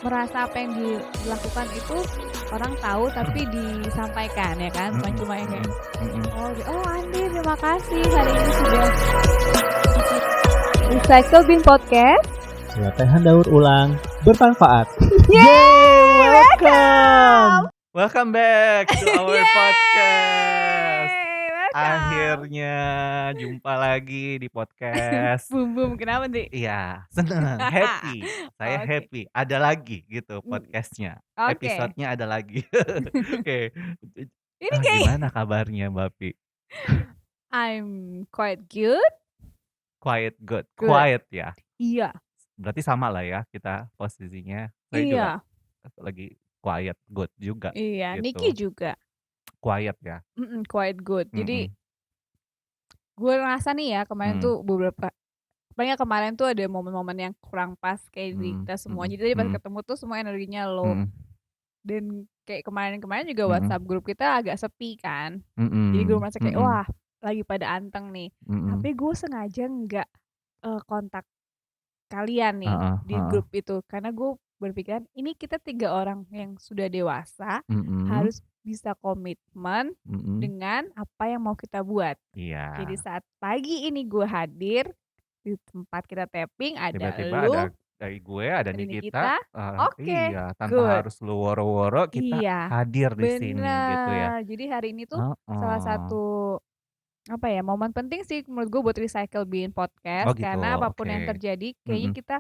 merasa apa yang dilakukan itu orang tahu tapi disampaikan ya kan, bukan Mhm cuma yang kayak, mhm mhm. "Oh Andi terima kasih hari ini sudah Recycle Bin Podcast." Latihan daur ulang bermanfaat. Yeay, welcome! Welcome back to our podcast. Welcome. Akhirnya jumpa lagi di podcast. Bum, kenapa nih? Iya, seneng, happy. Saya Oke. happy, ada lagi gitu Mm, podcastnya. Oke. Episodenya ada lagi. Oke. Ini kayak Gimana kabarnya, Mbak Pi? I'm quite good. Quiet good. Good. Quiet ya. Iya. Berarti sama lah ya kita posisinya. Saya juga Iya. lagi quiet good juga Iya. Niki gitu. juga. Quiet ya. Quite good. Jadi Mhm. gue ngerasa nih ya kemarin Mhm. tuh banyak kemarin tuh ada momen-momen yang kurang pas kayak di Mhm kita semua. mhm Jadi tadi pas mhm ketemu tuh semua energinya low. mhm Dan kayak kemarin-kemarin juga mhm WhatsApp grup kita agak sepi kan. Jadi gue mhm merasa kayak mhm wah lagi pada anteng nih. mhm. Tapi gue sengaja nggak kontak kalian nih Heeh di heeh. grup itu karena gue berpikiran ini kita 3 orang yang sudah dewasa Mhm harus bisa komitmen mhm. dengan apa yang mau kita buat. Jadi Iya. saat pagi ini gue hadir di tempat kita tapping ada Tiba-tiba ada lu, dari gue, ada ada Nikita, Nikita. Oke, iya, tanpa good. harus lu woro-woro kita Iya, hadir di sini gitu ya. bener. Jadi hari ini tuh salah Heeh. satu apa ya momen penting sih menurut gue buat Recycle Bin Oh Podcast gitu, karena apapun oke. yang terjadi kayaknya Mhm kita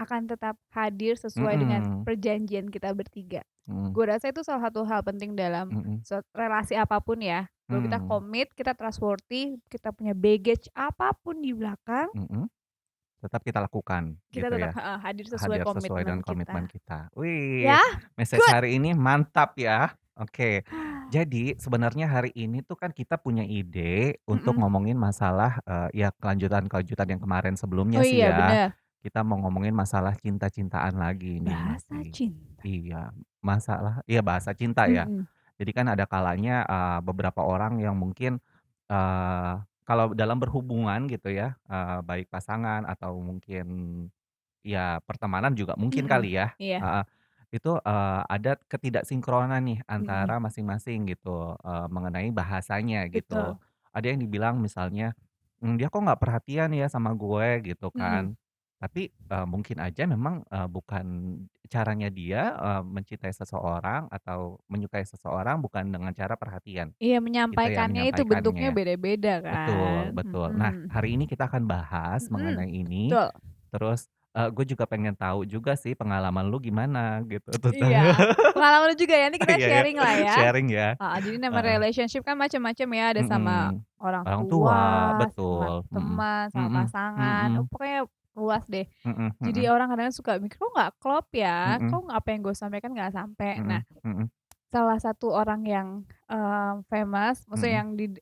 akan tetap hadir sesuai dengan mhm perjanjian kita bertiga. mhm Gue rasa itu salah satu hal penting dalam mhm relasi apapun ya. Kalau kita mhm komit, kita trustworthy, kita punya baggage apapun di belakang, mhm. Tetap kita lakukan kita gitu tetap ya. hadir sesuai Hadir sesuai dengan komitmen komitmen kita. kita. Wih, Ya, message good. hari ini mantap ya. Oke. Jadi sebenarnya hari ini tuh kan kita punya ide untuk Mm-mm. ngomongin masalah ya kelanjutan-kelanjutan yang kemarin sebelumnya Oh sih iya ya. bener. Kita mau ngomongin masalah cinta-cintaan lagi nih, Bahasa Mapi. cinta. Iya, masalah iya bahasa cinta ya. Mm-mm. Jadi kan ada kalanya beberapa orang yang mungkin kalau dalam berhubungan gitu ya, baik pasangan atau mungkin ya, pertemanan juga mungkin Mm-mm. kali ya, Iya. heeh. Itu, ada ketidaksinkronan nih Mm-mm. antara masing-masing gitu, mengenai bahasanya gitu. Betul. Ada yang dibilang misalnya, "Dia kok nggak perhatian ya sama gue?" Gitu Mm-mm. kan. Tapi, mungkin aja memang, bukan caranya dia, mencintai seseorang atau menyukai seseorang bukan dengan cara perhatian, Iya, gitu ya menyampaikannya itu bentuknya menyampaikannya. beda-beda kan. Betul betul. Nah, Mhm. hari ini kita akan bahas Mhm. mengenai ini. Betul. Terus, gue juga pengen tahu juga sih pengalaman lu gimana gitu tentang Iya, pengalaman lu juga ya, nanti kita iya ya, sharing lah ya. sharing ya, Heeh, jadi nama heeh, relationship kan macam-macam ya, ada sama mhm. orang Orang tua, tua, sama betul, mhm, teman, sama mhm pasangan, mhm pokoknya luas deh. mhm Jadi mhm orang kadang suka mikir, "Kok nggak klop ya? mhm Kok apa yang gue sampaikan nggak sampai?" Nah, mhm mhm salah satu orang yang, famous, maksudnya mhm. yang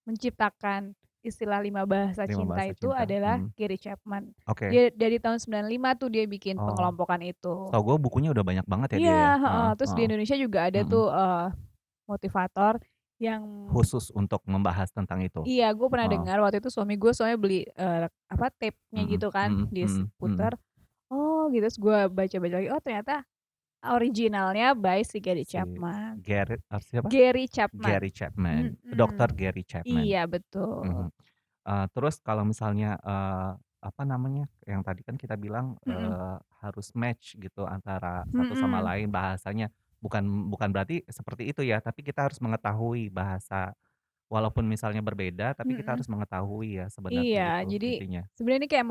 menciptakan istilah 5 bahasa 5 cinta bahasa itu cinta, adalah Gary Chapman. oke. Dia dari tahun 95 tuh dia bikin Oh, pengelompokan itu. setahu gue bukunya udah banyak banget ya dia Iya, ya? heeh, Heeh terus di heeh, Indonesia juga ada mhm. tuh, motivator yang Khusus untuk membahas tentang itu? iya, gue pernah Heeh, dengar waktu itu suami gue soalnya beli, tape-nya mhm gitu kan, mhm mhm mhm. diputer, oh gitu, terus gue baca-baca lagi, oh ternyata originalnya by si Gary Si Chapman. siapa? Gary Chapman. Gary Chapman, Dokter Mhm. Gary Chapman. Iya betul. Mhm. Terus kalau misalnya, apa namanya, yang tadi kan kita bilang, Mhm. harus match gitu antara satu sama Mhm. lain bahasanya. Bukan bukan berarti seperti itu ya, tapi kita harus mengetahui bahasa. Walaupun misalnya berbeda, tapi kita Mhm. harus mengetahui ya sebenarnya Iya, gitu jadi intinya. sebenarnya ini kayak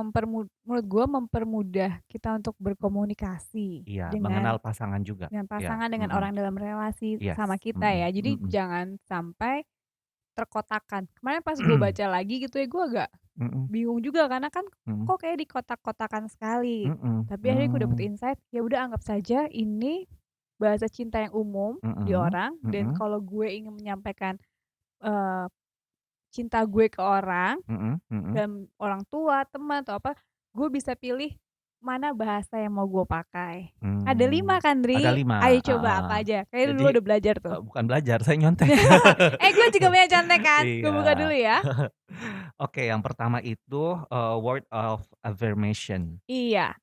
menurut gue mempermudah kita untuk berkomunikasi Iya, mengenal dengan pasangan juga. Iya, pasangan, dengan mhm, orang dalam relasi sama yes, kita mhm ya. Jadi mhm jangan sampai terkotakkan. Kemarin pas gue mhm baca lagi gitu ya, gue agak mhm bingung juga karena kan mhm kok kayak dikotak-kotakan sekali. mhm, Tapi akhirnya gue dapet mmm, insight, ya udah anggap saja ini bahasa cinta yang umum di mhm orang dan mhm kalau gue ingin menyampaikan, eee, cinta gue ke orang mhm mhm, dan orang tua, teman, atau apa, gue bisa pilih mana bahasa yang mau gue pakai. Ada 5 mmm, kan, ada Dri? 5, Ayo coba heeh. apa aja? Kayaknya lu Jadi, dulu udah belajar tuh. bukan belajar, saya nyontek. Gue juga punya contekan, gue buka Iya. dulu ya. Oke, yang pertama itu, word of affirmation. Iya,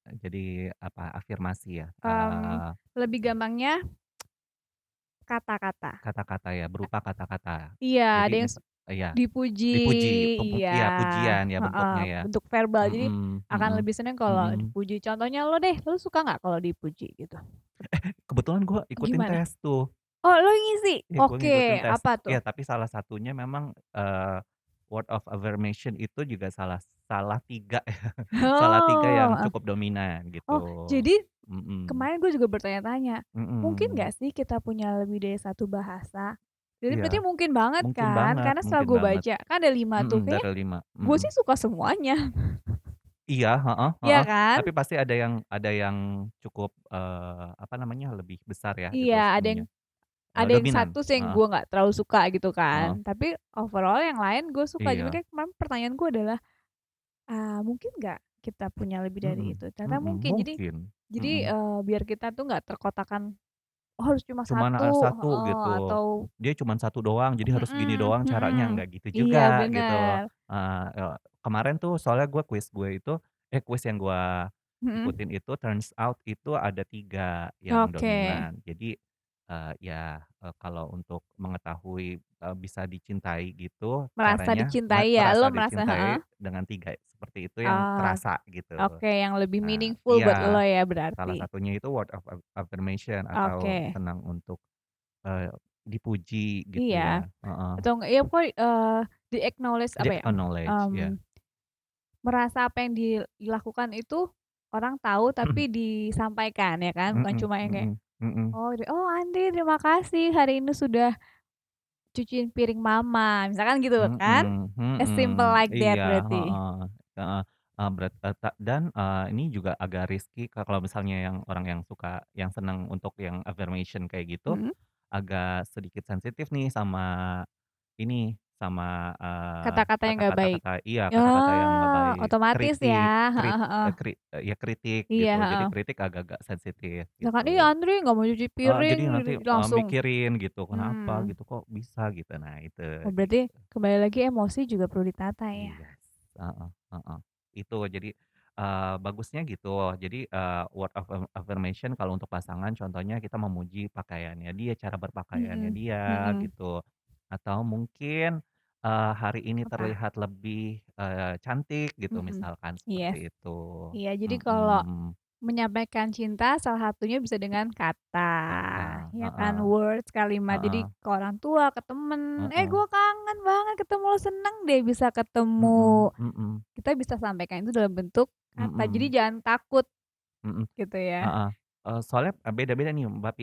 Jadi apa, afirmasi ya, Mmm, lebih gampangnya kata-kata. kata-kata ya, berupa kata-kata. Iya, ada Jadi yang iya, dipuji, dipuji, iya, iya pujian ya heeh, bentuknya ya. bentuk verbal. Jadi Mhm akan mhm lebih seneng kalau mhm. dipuji. Contohnya lo deh, lo suka nggak kalau dipuji gitu? Kebetulan gue ikutin Gimana? tes tuh. Oh, lo ngisi? Iya, gue ngikutin Oke, tes. apa tuh? Iya, tapi salah satunya memang, word of affirmation itu juga salah salah 3 ya, salah 3 yang Oh, cukup dominan gitu. oh, jadi Mhm kemarin gue juga bertanya-tanya, mungkin mhm. nggak sih kita punya lebih dari satu bahasa? Jadi Iya, berarti mungkin banget kan? Karena setelah mungkin gue banget. baca, kan ada 5 tuh, kayaknya Dari 5, gue sih suka semuanya. Iya, heeh Iya heeh. kan? Tapi pasti ada yang cukup, apa namanya, lebih besar ya itu Iya, ininya, ada yang dominan, satu sih yang heeh gue nggak terlalu suka gitu heeh. kan. Tapi overall yang lain gue suka. Jadi Iya, makanya kemarin pertanyaan gue adalah, mungkin nggak kita punya lebih dari itu? Ternyata mungkin. Jadi mungkin, jadi, mhm. biar kita tuh nggak terkotakan, oh harus cuma Cuman, satu, 1 heeh, gitu. atau Dia cuman satu doang, jadi harus gini mhm doang mhm. caranya, nggak gitu Iya juga gitu. bener, Heeh, kemarin tuh soalnya gue itu kuis yang gue mhm. ikutin itu turns out itu ada 3 yang Oke, dominan. Jadi, ya, kalau untuk mengetahui, bisa dicintai gitu merasa caranya dicintai ya, lo merasa merasa heeh? dicintai dengan 3 seperti itu yang Oh, terasa gitu. oke yang lebih Nah meaningful buat lo iya, ya salah berarti? satunya itu word of affirmation atau Oke, senang untuk Eee, dipuji gitu iya. ya, heeh. Atau enggak ya pokoknya, di-acknowledge apa ya, Di-acknowledge ya. merasa apa yang dilakukan itu orang tahu tapi disampaikan ya kan, bukan Mhm cuma yang kayak, mhm mhm. "Oh Andri terima kasih hari ini sudah cuciin piring mama," misalkan gitu kan. Mhm As simple mhm, like that iya, berarti? heeh heeh, dan, ini juga agak risky kalau misalnya yang orang yang suka yang senang untuk yang affirmation kayak gitu, Mhm. agak sedikit sensitif nih sama ini, sama, Kata-kata yang nggak baik. iya, kata-kata yang nggak Oh, baik, otomatis kritik ya, krit heeh heeh. eee, kri ya kritik Iya, gitu, jadi heeh. kritik agak-agak sensitif Misalkan, "Ih gitu. Andri nggak mau cuci piring," Jadi gitu nanti, langsung mikirin gitu, "Kenapa hmm. gitu, kok bisa?" Gitu. Nah itu, Oh berarti gitu. kembali lagi emosi juga perlu ditata ya? Iya, heeh heeh. Itu jadi, bagusnya gitu. Jadi, word of affirmation kalau untuk pasangan contohnya kita memuji pakaiannya dia, cara berpakaiannya Mhm dia mhm. gitu. Atau mungkin, hari ini Apa? terlihat lebih, cantik gitu Mhm. misalkan Yes. seperti itu. Iya, jadi kalau Mhm, menyampaikan cinta salah satunya bisa dengan kata, kata, ya kan, heeh words, kalimat. Jadi heeh ke orang tua, ke temen, heeh, gua kangen banget ketemu lo, seneng deh bisa ketemu." mhm mhm Kita bisa sampaikan itu dalam bentuk kata. Jadi mhm jangan takut mhm. gitu ya. Heeh, soalnya, beda-beda nih Mbak,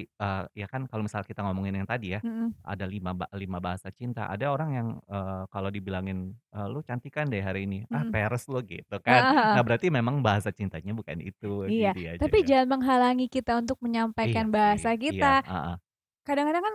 ya kan kalau misal kita ngomongin yang tadi ya, Mhm ada 5 bahasa cinta, ada orang yang, kalau dibilangin, "Lu cantikan deh hari ini," "Ah mhm. peres lu," gitu kan. Heeh heeh. Nah berarti memang bahasa cintanya bukan itu, Iya, gini aja tapi ya. jangan menghalangi kita untuk Iya menyampaikan sih, bahasa iya, kita. heeh Kadang-kadang kan,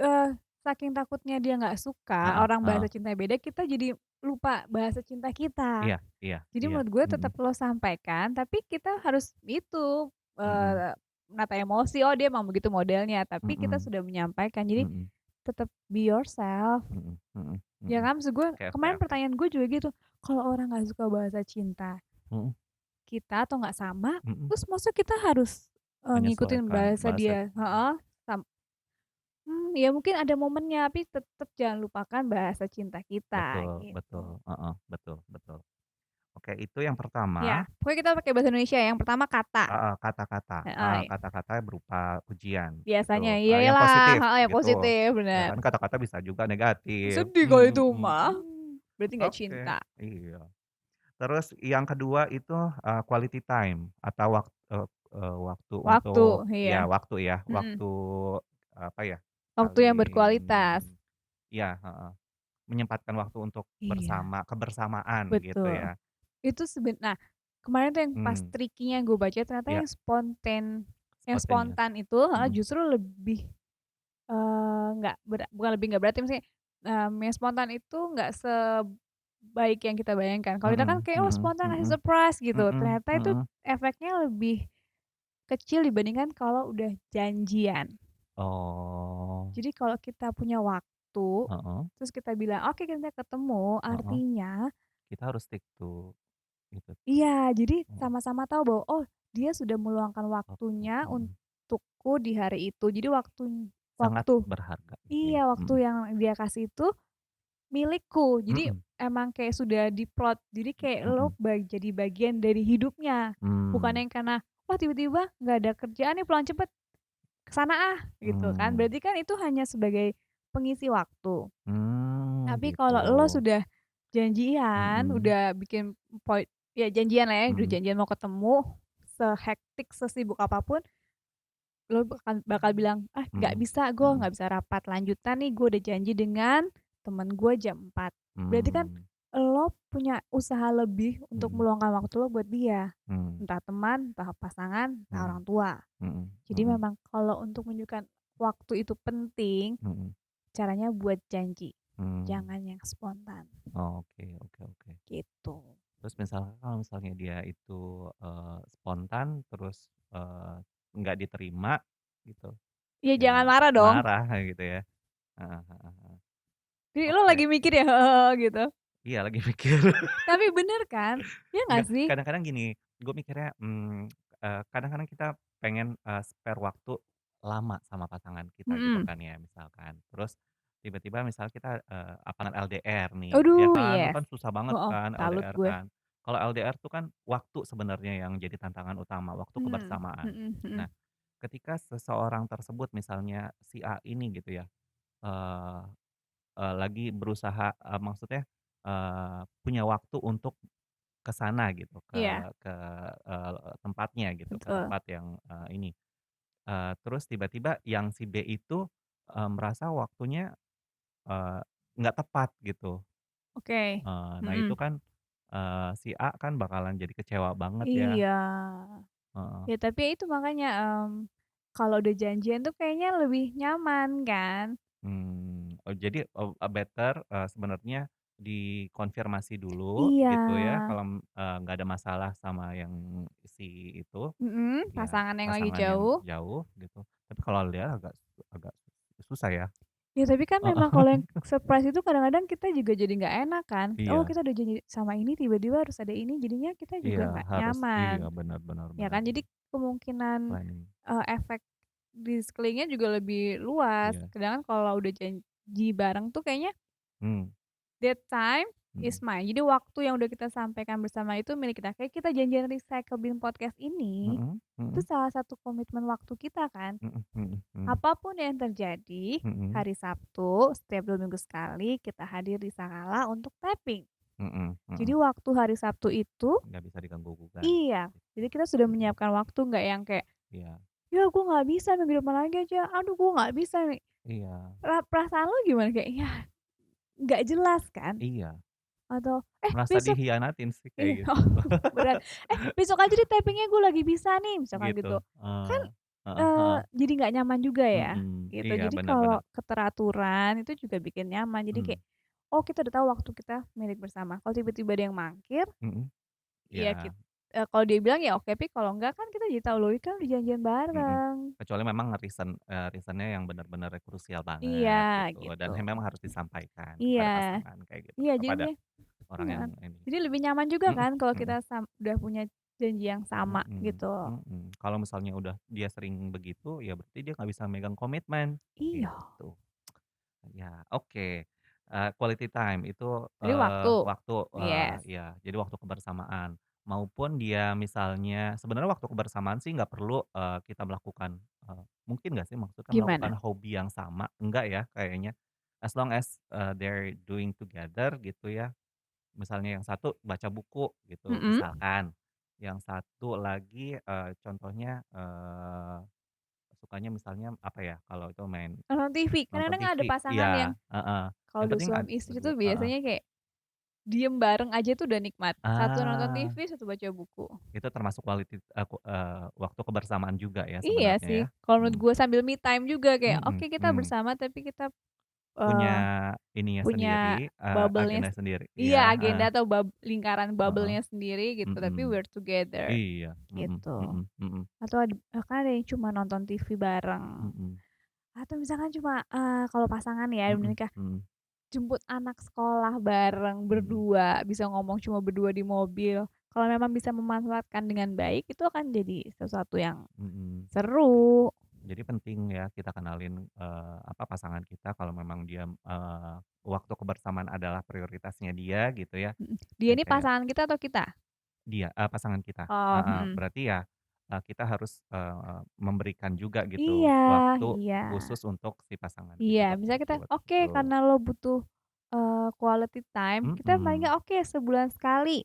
eee, saking takutnya dia nggak suka, heeh orang heeh. bahasa cinta beda, kita jadi lupa bahasa cinta kita. Iya iya Jadi iya, menurut gue mhm tetap lo sampaikan, tapi kita harus itu, mhm menata emosi, oh dia emang begitu modelnya, tapi kita mhm sudah menyampaikan. Jadi mhm tetap be yourself. mhm mhm Ya mhm. kan, maksud gue Oke oke kemarin oke. pertanyaan gue juga gitu, kalau orang nggak suka bahasa cinta Mhm kita atau nggak sama, mhm. terus masa kita harus, ngikutin Menyesuaikan bahasa bahasa dia heeh, ya mungkin ada momennya, tapi tetep jangan lupakan bahasa cinta kita, betul gitu. betul, heeh, betul betul. Oke itu yang Ya, pertama. pokoknya kita pakai bahasa Indonesia ya, yang pertama kata, Heeh, kata-kata, heeh, kata-kata berupa pujian biasanya gitu, iya yang lah, positif heeh, yang gitu, positif, ya bener. kan kata-kata bisa juga negatif, Sedih kalau itu mah, berarti nggak oke, cinta. iya. Terus yang kedua itu, quality time atau waktu Waktu, untuk iya, mhm, waktu apa ya, waktu yang saling berkualitas. iya, heeh, menyempatkan waktu untuk Iya, kebersamaan gitu betul. ya, Itu nah, kemarin tuh yang pas mmm, tricky-nya yang gue baca ternyata iya, yang spontaneous, spontan itu heeh, mhm justru lebih, nggak bukan lebih nggak berarti maksudnya, yang spontan itu nggak sebaik yang kita bayangkan. Kalau kita kan mhm kayak, "Oh mhm spontan ngasih mhm surprise," gitu. mhm Ternyata itu mhm. efeknya lebih kecil dibandingkan kalau udah janjian. Oh, Jadi kalau kita punya waktu, heeh terus kita bilang, "Oke kita ketemu," heeh, artinya kita harus stick to gitu. Iya, jadi Mhm. sama-sama tahu bahwa, oh dia sudah meluangkan Oh, waktunya mhm. untukku di hari itu. Jadi Sangat waktu berharga gitu ya. iya, waktu Mhm. yang dia kasih itu milikku. Jadi Mhm. emang kayak sudah diplot, jadi kayak lo Mhm. jadi bagian dari hidupnya. Bukan Mmm. yang karena, wah tiba-tiba nggak ada kerjaan nih pulang cepet, ke sana ah, gitu kan. Mmm. Berarti kan itu hanya sebagai pengisi waktu. Tapi Gitu. kalau lo sudah janjian, Mhm. udah bikin ya janjian lah ya, udah Mhm. janjian mau ketemu, sehektik, sesibuk apapun, lo bakal bilang, "Ah nggak Mhm. bisa, gue Mhm. nggak bisa rapat lanjutan nih, gue udah janji dengan temen gue jam 4." Berarti kan Mmm. lo punya usaha lebih untuk Mhm. meluangkan waktu lo buat dia, Mmm. entah teman, entah pasangan, entah Mhm. orang tua. Mhm. Jadi Mhm. memang kalau untuk menunjukkan waktu itu penting, Mhm. caranya buat janji, Mmm. jangan yang spontan, Oke, oke, oke. gitu. Terus misalkan kalau misalnya dia itu, spontan terus, nggak diterima gitu, Ya jangan ya marah dong. marah kayak gitu ya. Heeh, heeh, heeh. Jadi lo Oke. lagi mikir ya, heeh, gitu. Iya lagi mikir. Tapi bener kan? Ya nggak Enggak, sih? kadang-kadang gini, gue mikirnya, kadang-kadang kita pengen, spare waktu lama sama pasangan kita gitu Mhm. kan ya misalkan. Terus tiba-tiba misal kita, apalagi LDR nih, ya Aduh, kan, itu yes. kan susah banget Heeh, kan salut LDR gue. kan. Kalau LDR tuh kan waktu sebenarnya yang jadi tantangan utama, waktu Mhm, kebersamaan. mhm, mhm. Nah, ketika seseorang tersebut misalnya si A ini gitu ya, eee lagi berusaha, maksudnya, punya waktu untuk ke sana gitu, Iya, ke, tempatnya gitu, ke betul. tempat yang, ini, terus tiba-tiba yang si B itu, merasa waktunya, eee, nggak tepat gitu, Oke. nah itu Mhm. kan, si A kan bakalan jadi kecewa banget ya, Iya. heeh. Ya tapi ya itu makanya, kalau udah janjian tuh kayaknya lebih nyaman kan? Oh jadi, better, sebenarnya dikonfirmasi dulu Iya. gitu ya kalau, nggak ada masalah sama yang si itu, Mhm, ya pasangan yang lagi pasangan yang jauh. jauh gitu. Tapi kalau dia agak susah ya. Ya tapi kan memang Heeh. kalau yang surprise itu kadang-kadang kita juga jadi nggak enak kan. Oh Iya, kita udah janji sama ini tiba-tiba harus ada ini, jadinya kita iya juga nggak harus iya nyaman, benar, benar, ya benar, kan? Jadi benar. kemungkinan, Planning, efek di sekelilingnya juga lebih luas. iya, Sedangkan kalau udah janji bareng tuh kayaknya mmm, that time is mhm, mine. Jadi waktu yang udah kita sampaikan bersama itu milik kita. Kayak kita janjian recycle bin podcast ini, mhm, itu mhm, salah satu komitmen waktu kita kan. mhm, mhm, mhm, Apapun yang terjadi, mhm, hari Sabtu setiap 2 minggu sekali kita hadir di Sakala untuk tapping. mhm, Jadi mhm, waktu hari Sabtu itu nggak bisa diganggu gugat iya, gitu, jadi kita sudah mhm, menyiapkan waktu nggak yang kayak, iya, "Ya gue nggak bisa minggu depan lagi aja, aduh gue nggak bisa nih." iya, Perasaan lu gimana? Kayak, ya nggak jelas kan? iya. Atau, Merasa besok" dikhianatin sih kayak iya, gitu. oh berat, besok aja deh tapping-nya gue lagi bisa nih," misalkan Gitu, gitu. Kan, heeh, heeh, jadi nggak nyaman juga ya, mhm, gitu. iya Jadi bener, kalau bener, keteraturan itu juga bikin nyaman. Jadi mmm, kayak, oh kita udah tahu waktu kita milik bersama. Kalau tiba-tiba ada yang mangkir, mhm, ya iya, kalau dia bilang ya oke, tapi kalau enggak kan kita jadi tahu, "Loh, ini kan udah janjian mhm. bareng." Kecuali memang reason-nya yang bener-bener krusial Iya, banget gitu gitu. dan memang harus disampaikan Iya, kepada pasangan kayak gitu, iya kepada jadinya orang yang bener. ini. Jadi lebih nyaman juga Mhm, kan kalau kita mhm, udah punya janji yang sama mhm, gitu. mhm. Kalau misalnya udah dia sering begitu, ya berarti dia nggak bisa megang komitmen, Iya, gitu. Ya, oke, quality time itu, tadi waktu. waktu, Yes. ya, jadi waktu kebersamaan. Maupun dia misalnya sebenarnya waktu kebersamaan sih nggak perlu, kita melakukan, mungkin nggak sih maksudnya Gimana? melakukan hobi yang sama, enggak ya kayaknya. As long as, they're doing together gitu ya. Misalnya yang satu baca buku gitu, Mhm. misalkan. Yang satu lagi, contohnya, sukanya misalnya apa ya, kalau itu main Nonton TV, nonton kadang-kadang ada TV, pasangan yang iya, heeh. kalau Yang udah penting suami istri tuh heeh. biasanya kayak diem bareng aja tuh udah nikmat. Satu nonton Ah, TV, satu baca buku. itu termasuk waktu kebersamaan juga ya Iya sebenarnya sih, ya? kalau menurut Mhm, gue sambil me time juga kayak, oke mhm, kita mmm, bersama tapi kita, punya eee, ininya punya sendiri, bubble-nya agenda sendiri, iya, iya heeh, agenda atau lingkaran heeh, bubble-nya sendiri gitu, tapi mhm, we're together, iya, mhm, gitu. mhm, mhm, Atau kan ada yang cuma nonton TV bareng, mhm, atau misalkan cuma, kalau pasangan ya udah mhm, nikah, mhm, jemput anak sekolah bareng mhm, berdua, bisa ngomong cuma berdua di mobil. kalau memang bisa memanfaatkan dengan baik, itu akan jadi sesuatu yang Mhm. seru. Jadi penting ya kita kenalin, pasangan kita kalau memang dia, waktu kebersamaan adalah prioritasnya dia gitu ya, Dia dan ini kayak pasangan kita atau kita? dia, pasangan kita, Oh, heeh. Berarti ya, kita harus, memberikan juga gitu Iya, waktu iya. khusus untuk si pasangan Iya, kita, misalnya kita, betul betul oke betul. karena lo butuh, quality time, kita paling Mhm, nggak oke sebulan sekali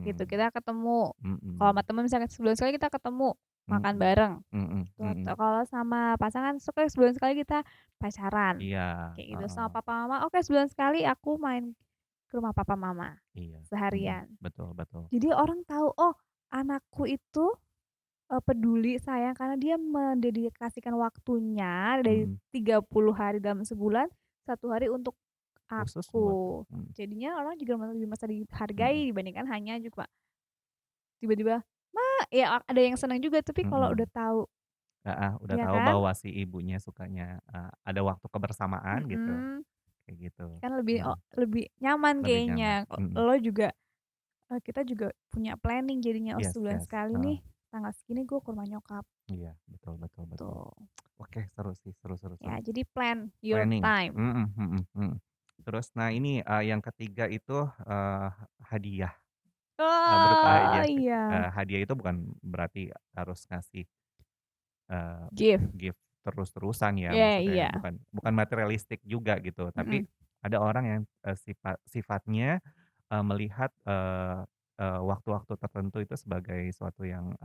gitu, mhm, kita ketemu. Kalau sama mhm, temen misalnya sebulan sekali kita ketemu, makan mhm, bareng, mhm gitu. Atau mhm. kalau sama pasangan suka sebulan sekali kita pacaran, Iya, kayak gitu. Sama heeh, papa mama, oke sebulan sekali aku main ke rumah papa mama, iya, seharian. betul betul. Jadi orang tahu, oh anakku itu, peduli, sayang karena dia mendedikasikan waktunya dari Mhm, 30 hari dalam sebulan, 1 hari untuk khusus buat aku. Jadinya orang juga lebih merasa mhm, dihargai dibandingkan hanya cuma tiba-tiba, "Ma," ya ada yang senang juga, tapi kalau udah mhm. tahu Heeh, udah ya tahu kan? bahwa si ibunya sukanya, ada waktu kebersamaan gitu, Mhm, kayak gitu. kan Bener, lebih nyaman lebih nyaman, kayaknya. mhm. Lo juga, kita juga punya planning jadinya, oh Yes sebulan yes, sekali heeh, nih, tanggal segini gue ke rumah nyokap, iya, betul betul betul. tuh. Oke, seru sih, seru seru Ya seru. jadi plan your Planning, time. Terus nah ini, yang ketiga itu, hadiah, berupa Oh, hadiah sih. iya, Hadiah itu bukan berarti harus ngasih, eee, gift. gift terus-terusan ya, Ya maksudnya iya, bukan bukan materialistik juga gitu, tapi mhm. ada orang yang, sifatnya melihat, waktu-waktu tertentu itu sebagai suatu yang,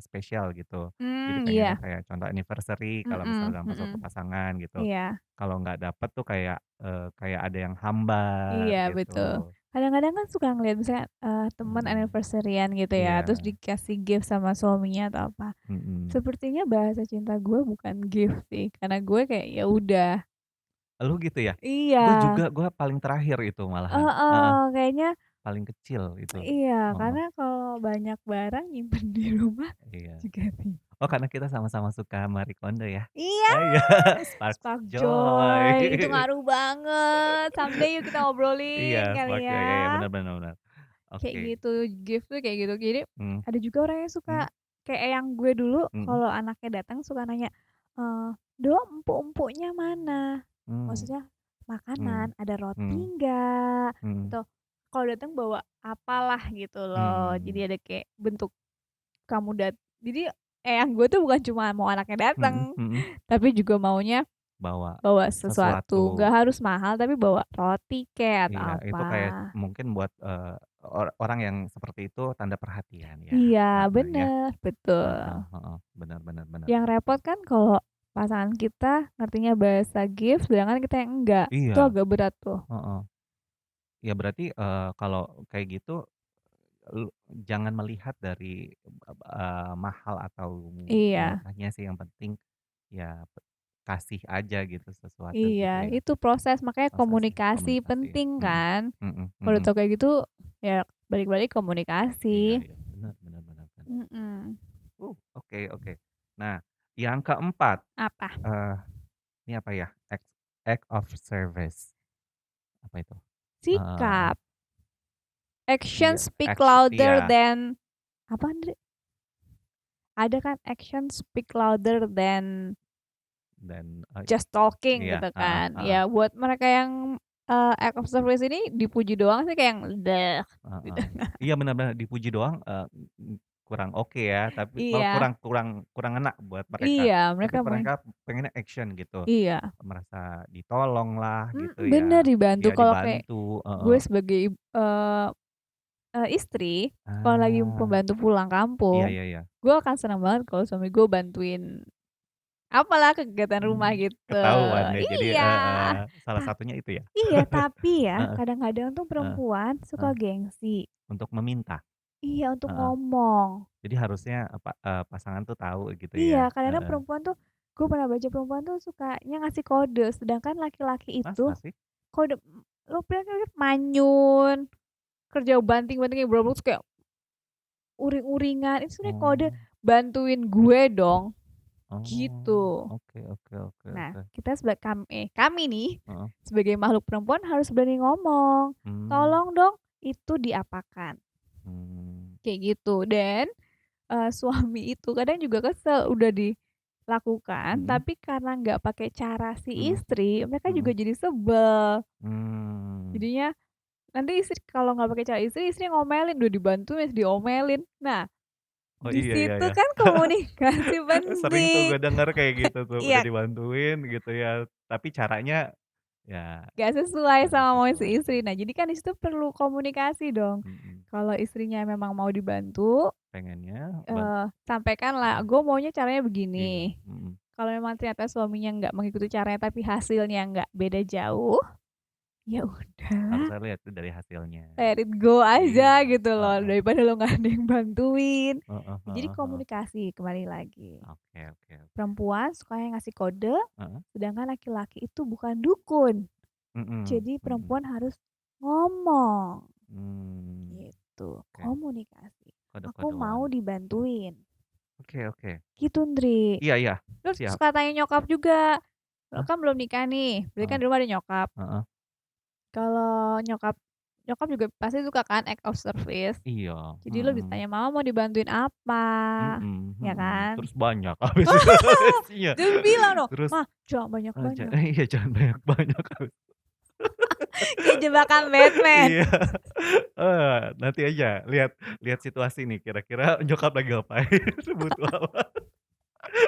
spesial gitu. Jadi pengennya Iya, kayak contoh anniversary kalau mhm misalnya dalam suatu mhm, pasangan gitu, iya. kalau nggak dapet tuh kayak, kayak ada yang hambar Iya betul. gitu. Kadang-kadang kan suka ngeliat misalnya, temen Mhm, anniversary-an gitu ya, terus iya, dikasih gift sama suaminya atau apa. mhm. Sepertinya bahasa cinta gue bukan gift sih, karena gue kayak ya udah. Lu gitu ya? Iya, Gue juga, gue paling terakhir itu malahan, heeh, heeh, kayaknya paling kecil itu, iya, heeh, karena kalau banyak barang nyimpen di rumah iya. juga sih. Oh karena kita sama-sama suka Marie Kondo ya? Iya, Oh iya, Sparks Spark Joy. Joy itu ngaruh banget. Someday yuk kita Iya, ngobrolin kali Spark Joy, iya iya, ya. bener bener bener. Kayak Oke, gitu, gift tuh kayak gitu. Jadi mmm, ada juga orang yang suka mmm, kayak yang gue dulu mhm, kalau anaknya datang suka nanya, "Do, empuk-empuknya mana?" mmm, Maksudnya mmm, makanan, "Ada roti mmm, nggak?" mmm, Atau kalau datang bawa apalah gitu loh. Jadi mmm, ada kayak bentuk kamu jadi eyang gue tuh bukan cuma mau anaknya mhm datang, mhm, tapi juga maunya bawa bawa sesuatu, nggak sesuatu, harus mahal tapi bawa roti kek iya, atau itu apa. kayak mungkin buat, orang yang seperti itu tanda perhatian ya, Iya, heeh, ya, bener, betul. heeh heeh, bener bener bener Yang bener. repot kan kalau pasangan kita ngertinya bahasa gift, sedangkan kita yang enggak. Itu Iya, agak berat tuh. heeh. Ya berarti, kalau kayak gitu, jangan melihat dari, mahal atau Iya, murahnya sih, yang penting ya kasih aja gitu sesuatu iya, gitu ya, itu proses, makanya prosesnya, komunikasi komunikasi ya, penting kan. mhm Kalau mhm. udah tau kayak gitu, ya balik-balik komunikasi. Iya iya, benar benar benar benar. Mhm. Oke oke. Nah, yang keempat, Apa? eee, ini apa ya, act of service, apa itu? Eee, Sikap. Action iya, speak louder than apa Andre? Ada kan action speak louder than dan just talking iya, gitu heeh kan. heeh. Ya buat mereka yang, act of service ini dipuji doang sih kayak yang, "Deh," gitu. Heeh. Iya benar benar dipuji doang, kurang oke ya, tapi malah Iya, kurang kurang kurang ngena buat mereka. iya, Tapi mereka main mereka pengennya action gitu, iya, merasa ditolong lah gitu bener ya, dibantu. ya Kalau kayak dibantu, gue heeh. sebagai istri, kalau lagi Ah, pembantu pulang iya kampung, iya iya. gue akan senang banget kalau suami gue bantuin apalah kegiatan rumah gitu. Ketahuan deh jadi Iya, salah ta satunya itu ya? iya, tapi ya Heeh kadang-kadang tuh heeh perempuan suka heeh, gengsi. untuk meminta? Iya, untuk Heeh. ngomong. Jadi harusnya pasangan tuh tahu gitu Iya, ya? kadang-kadang Heeh. perempuan tuh gue pernah baca perempuan tuh sukanya ngasih kode, sedangkan laki-laki itu Masa sih? kode lo pikir manyun, kerja banting-banting yang terus kayak uring-uringan, itu sebenarnya kode Oh bantuin gue dong, oh, gitu. oke oke oke Nah, oke. kita kami nih Heeh, sebagai makhluk perempuan harus berani ngomong, mmm, "Tolong dong itu diapakan." kayak gitu. Dan, suami itu kadang juga kesel, udah dilakukan, Mhm, tapi karena nggak pakai cara si mhm, istri, mereka juga mhm. jadi sebel. Mmm. Jadinya nanti istri kalau nggak pakai cara istri, istri ngomelin, udah dibantuin masih diomelin. Nah, Oh, di iya iya situ iya. kan komunikasi Sering tuh penting. gue denger kayak gitu tuh, udah Iya, dibantuin gitu ya, tapi caranya ya nggak sesuai nggak sama mau si sesuai. istri. Nah, jadi kan di situ perlu komunikasi dong. Mhm, Kalau istrinya memang mau dibantu, pengennya sampaikanlah, mhm, "Gue maunya caranya iya, begini." mhm, Kalau memang ternyata suaminya nggak mengikuti caranya tapi hasilnya nggak beda jauh, ya harus udahlah, saya lihat tuh dari hasilnya. let it go Iya, aja gitu loh, heeh, daripada lo nggak ada yang bantuin. heeh Jadi heeh heeh. komunikasi kembali lagi. Oke oke oke. Perempuan sukanya ngasih kode, Heeh, sedangkan laki-laki itu bukan dukun. mhm Jadi mhm. perempuan harus ngomong, Mmm, gitu, oke, komunikasi. Aku kode-kodean. mau dibantuin, Oke oke. gitu Ndri. Iya iya, Terus siap. suka tanya nyokap juga, lo Hah? kan belum nikah nih, berarti kan Heeh di rumah ada nyokap. heeh. Kalau nyokap nyokap juga pasti suka kan act of service. Iya, Jadi lo mhm. ditanya, "Mama mau dibantuin apa?" Mhm Ya mhm, kan? terus banyak habis isinya. Terus bilang dong, Terus, "Mah, jangan banyak-banyak." iya jangan banyak-banyak habis Kayak jebakan Batman. iya, nanti aja lihat lihat situasi nih kira-kira nyokap lagi ngapain, butuh apa.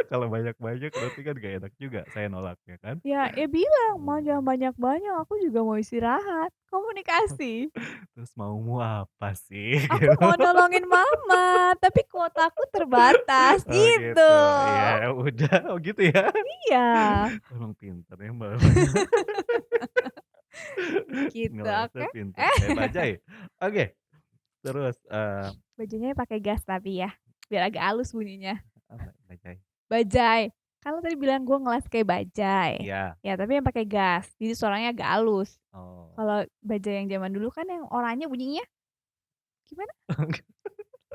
Kalau banyak-banyak berarti kan gak enak juga saya nolaknya kan. Ya bilang, "Ma, Mhm, jangan banyak-banyak, aku juga mau istirahat." Komunikasi. terus maumu apa sih "Aku gitu. mau nolongin mama, tapi kuotaku terbatas." Oh Gitu. gitu, iya udah, oh gitu ya. Iya, Emang pinter ya Mbak. gitu, Ngelesnya oke. pinter, kayak bajai. Oke, terus, Bajunya pakai gas tapi ya, biar agak halus bunyinya. apa bajai? Bajai. Kan lo tadi bilang gue ngeles kayak bajai. Iya, Ya, tapi yang pakai gas. Jadi suaranya agak halus. oh. Kalau bajai yang zaman dulu kan yang oranye bunyinya gimana?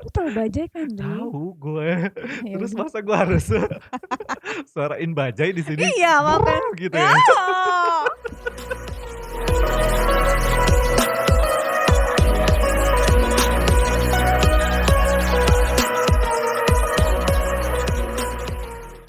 Lu tahu bajai kan, Dri? Tahu gue, Oh, ya terus udah. masa gue harus suarain bajai di sini? Iya, makan. Gitu ya? Oh.